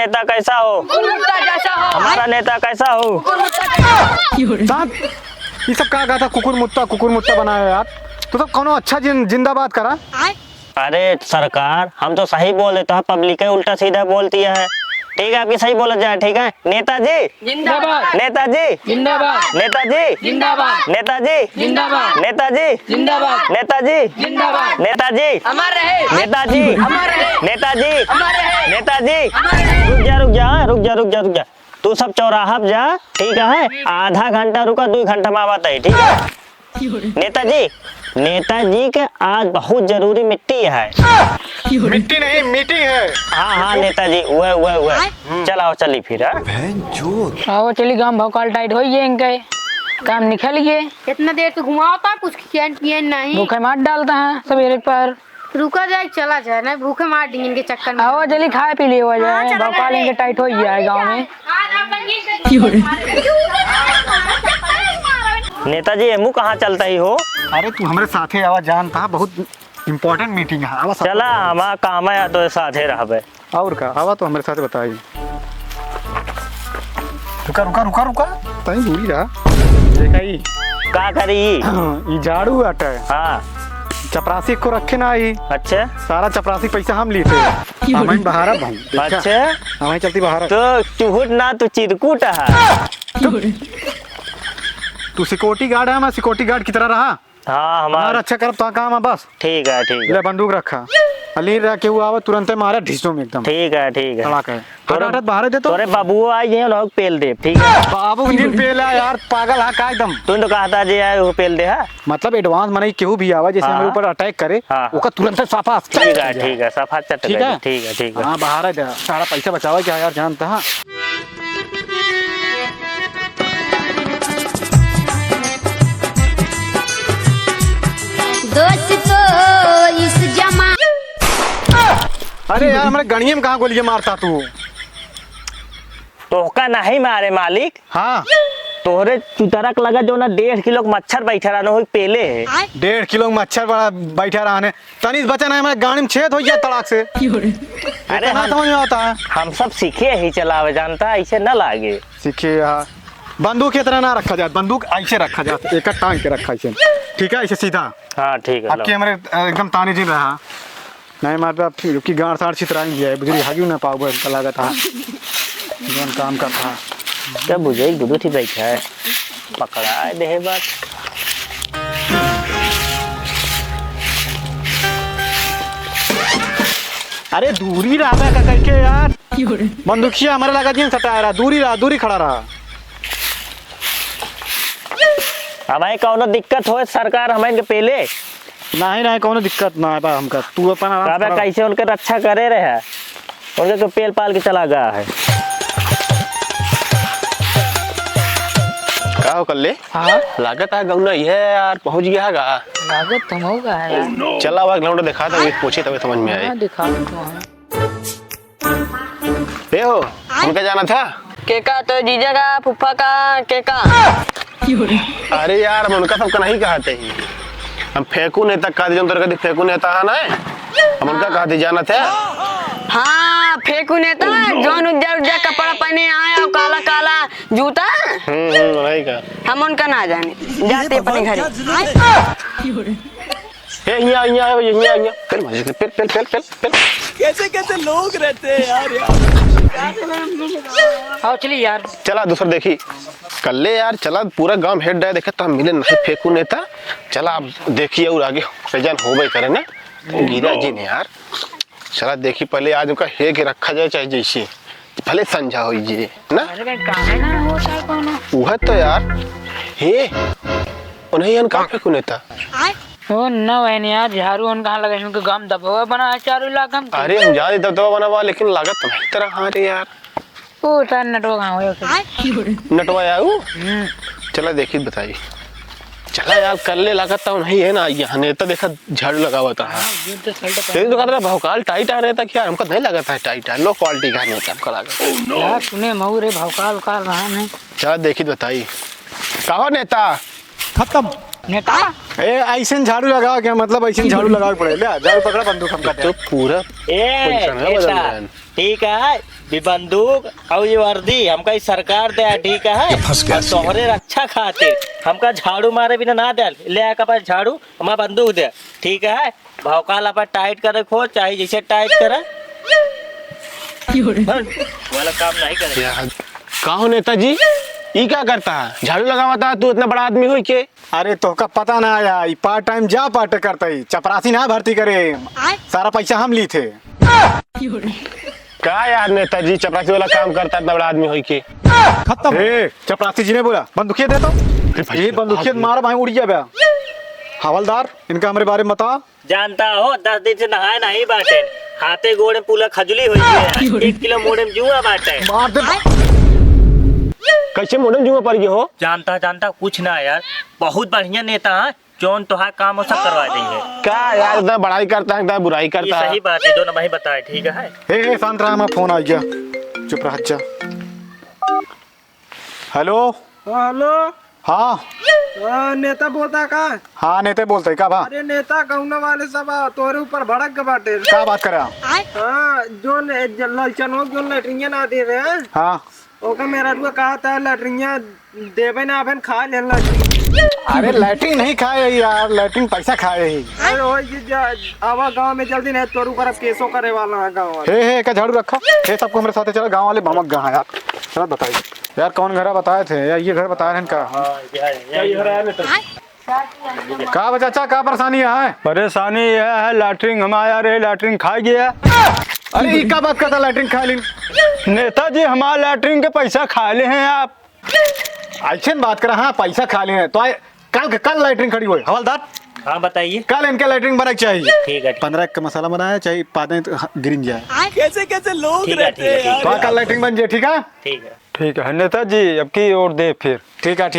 नेता कैसा हो, हमारा नेता कैसा हो। साहब ये सब कहा गया था, कुकुर मुत्ता बनाया यार। तो सब कौनो अच्छा जिंदाबाद करा। अरे सरकार, हम तो सही बोले तो पब्लिक है उल्टा सीधा बोलती है। ठीक है, आपकी सही बोला जाए। ठीक है, नेताजी जिंदाबाद, नेताजी जिंदाबाद, नेताजी जिंदाबाद, नेताजी जिंदाबाद, नेताजी जिंदाबाद, नेताजी जिंदाबाद, नेताजी अमर रहे, नेताजी अमर रहे, नेताजी अमर रहे, नेताजी। अमर रहे। रुक जा। तू सब चौराहा पे जा, ठीक है। आधा घंटा रुका, 2 घंटा में आवत है, ठीक है। नेताजी के आज बहुत जरूरी मिट्टी है। मिट्टी नहीं मीटिंग है। हाँ नेताजी, वो चलाओ चली फिर। आओ चली गांव भौकाल टाइट हो ये इनके काम निकल गए। इतना देर तो घुमाता कुछ पिए नहीं, भूखे मार डालता है सवेरे पर। रुका जाए चला जाए ना, भूखे मार देंगे इनके चक्कर में। आओ जल्दी खाए पी लिए हो जाए, भौकाल इनके टाइट हो जाए गाँव में। नेताजी एमू कहाँ चलता ही हो। अरे तू हमारे साथे आवा, जानता है बहुत इम्पोर्टेंट मीटिंग है। आवा चला हमारा काम है तो साथे रहबे। और का आवा तो हमारे साथ बताई। रुका तई दूरी रहा। देखा ही का करी ई झाड़ू अटे। हाँ चपरासी को रखे ना आई। अच्छा सारा चपरासी पैसा हम लिए थे। हमें बहारा भाई। अच्छा, हमें चलती बहारा। तो चुहुट ना तू चिरकुट है। तू सिक्योरिटी गार्ड है, मैं सिक्योरिटी गार्ड की तरह रहा। हाँ हमारा हमारा अच्छा कर तो काम है बस। ठीक है ले बंदूक रखा। अली रह के हुआ तुरंत मारा ढिसो में एकदम। ठीक है तड़ाक है। हटाहट बाहर दे तो तोरे बाबू आई हैं लोग पेल दे। ठीक है बाबू इंजन पेला यार, पागल है का एकदम। तू तो कहता जे आए वो पेल दे। है मतलब एडवांस मने केहू भी आवा जैसे हाँ। हमारे ऊपर अटैक करे, हाँ। ओका तुरंत साफा। ठीक है सफा चट ठीक है ठीक है। हाँ बाहर दे, सारा पैसा बचावा क्या यार, जानता है। दोस्तों इस जमा अरे यार हमारे गणिये में कहाँ गोलियां मारता तू। तो का नहीं मारे मालिक, हाँ तोहरे चुतरक लगा जो ना 1.5 किलो मच्छर बैठा रहा हो पेले है। 1.5 किलो मच्छर बड़ा बैठा रहा। तनीस बचा नहीं, हमारे गाड़ी में छेद हो गया तड़ाक से। अरे हाँ समझ में आता है। हम सब सीखे ही चलावे, जानता ऐसे न लागे। सीखे यार, बंदूक की तरह ना रखा जाता, बंदूक ऐसे रखा जाता, एक टांग के रखा ऐसे। ठीक है ऐसे सीधा। हाँ ठीक है। आपके हमारे एकदम ताने जी रहा नहीं मार आप की गाड़ साड़ चितराई है बुझरी हागी ना पाओ का लागत था जोन काम का था। क्या बुझे दूध ही बैठा है, पकड़ा दे बात। अरे दूरी रहा का करके यार, बंदूकिया हमारे लगा जी सटाया रहा, दूरी खड़ा रहा। हमारे कौनो दिक्कत हो सरकार हमें के पेले नहीं कोनो दिक्कत ना है हमका। तू अपन आराम कैसे उनके रक्षा करे रहे, उनके तो पेल पाल के चला गया है। का हो कल्ले? हाँ लागत है गौना ये यार पहुंच गया गा। लागत तुम होगा है। चला हुआ ग्राउंड दिखा था, पूछे तभी समझ में आए। दिखा दो ए हो हमका जाना था। केका तो जीजा का फुफ्फा का केका। अरे यार हम उनका सबका नहीं कहते हैं, हम फेंकू नहीं तक कहा जो कभी फेंकू नेता है ना, हम उनका कहते जाना था। हाँ फेंकू नेता जोन उज्जर कपड़ा पहने आए और काला काला जूता। नहीं का हम उनका ना जाने, जाते अपने घर। ए यहाँ फिर मजे से फिर कैसे लोग रहते हैं यार। आओ चलिए यार। चला दूसरा देखी कल्ले यार, चला पूरा गांव हेड है देखे तो मिले नहीं फेंकू नेता। चला अब देखिए और आगे सजन हो गई करे ना गिरा जी ने यार। चला देखी पहले आज उनका हे के रखा जाए चाहे जैसे भले संझा हो जी ना। वह तो यार हे उन्हें का फेंकू नेता वो न वैन यार झाड़ू उन कहाँ लगा, उनके गांव दबा बना है चारों इलाका में। अरे हम जा रहे दबदबा बना हुआ लेकिन लागत तुम्हारी तरह। हाँ रे यार वो तार नटवा कहाँ हो नटवा आऊ। चला देखी बताइए। चला यार कर ले लागत था नहीं है ना, यहाँ नेता देखा झाड़ू लगा हुआ था। तेरी तो कहता भौकाल टाइट आ रहा था क्या, हमको नहीं लगा था टाइट है, लो क्वालिटी का नेता हमको लगा यार। तूने मऊ रे भौकाल उकाल रहा नहीं। चला देखी बताइए कहो नेता खत्म नेता। ए ऐसे झाड़ू लगाओ क्या, मतलब ऐसे झाड़ू लगाओ पड़े। ले झाड़ू पकड़ा बंदूक हमका तो पूरा ए पोजीशन है बदल रहा है। ठीक है, भी बंदूक और ये वर्दी हमका ई सरकार दे ठीक है। और तोहरे रक्षा खातिर हमका झाड़ू मारे बिना ना दे ले आके पास झाड़ू हमारा बंदूक दे ठीक है। भौकाल अपन टाइट करे खो चाहे जैसे टाइट करे वाला काम नहीं करे। का हो नेताजी ई क्या करता है झाड़ू लगावता तू इतना बड़ा आदमी हो के। अरे तो का पता ना आया पार्ट टाइम जा पार्ट करता ही चपरासी ना भर्ती करे सारा पैसा हम ली थे। का यार नेताजी चपरासी वाला काम करता इतना बड़ा आदमी हो के। खत्म चपरासी जी ने बोला बंदूकिया दे दो ये बंदूकिया मारा भाई उड़ गया। हवलदार इनका हमारे बारे में बता। जानता हो 10 दिन से नहाए नहीं बाटे हाथे गोड़े पूरा खजुली हुई है 1 किलो मोड़े में जुआ बाटे। मार दे कैसे मोड़म जुआ पड़ गए हो। जानता कुछ ना यार बहुत बढ़िया नेता है जौन तोहार काम वो सब करवा देंगे। का यार इतना बड़ाई करता है इतना बुराई ये करता है। सही बात है दोनों भाई बताए ठीक है। हे शांत रहा हमारा फोन आ गया चुप रह जा। हेलो हेलो हाँ नेता बोलता का। हाँ नेते बोलते का बा। अरे नेता गौना वाले सब तोरे ऊपर भड़क के बाटे। क्या बात करे। हाँ जो ललचनो जो लैट्रिन ना दे रहे हैं हाँ ओका मेरा रुआ कहा था लैट्रिन देवे ना अपन खा ले। अरे लैट्रिन नहीं खाए यार लैट्रिन पैसा खाए ही। अरे वो आवा गांव में जल्दी नहीं तोरे ऊपर अब केसो करे वाला है गांव वाले। हे का झाड़ू रखा हे सबको मेरे साथ चलो गांव वाले भमक गए यार। चलो बताइए यार कौन घर बताए थे यार ये घर बता रहे हैं का बच्चा का परेशानी है। परेशानी यह है लैट्रिन हमारा रे लैट्रिन खा गया। अरे ये क्या बात करता लैट्रिन खा ली। नेताजी हमारे लैट्रिन के पैसा खा ले हैं आप। ऐसे बात करा हाँ पैसा खा लिए हैं तो कल लैट्रिन खड़ी हुई। हवलदार हाँ बताइए कल इनके लैट्रिन बना चाहिए। ठीक है 15 का मसाला बनाया चाहिए पादे गिर जाए। कैसे कैसे लोग ठीक है, रहते ठीक है, हैं तो यार। कल लैट्रिन बन जाए ठीक है। ठीक है। ठीक है नेताजी अब की और दे फिर। ठीक है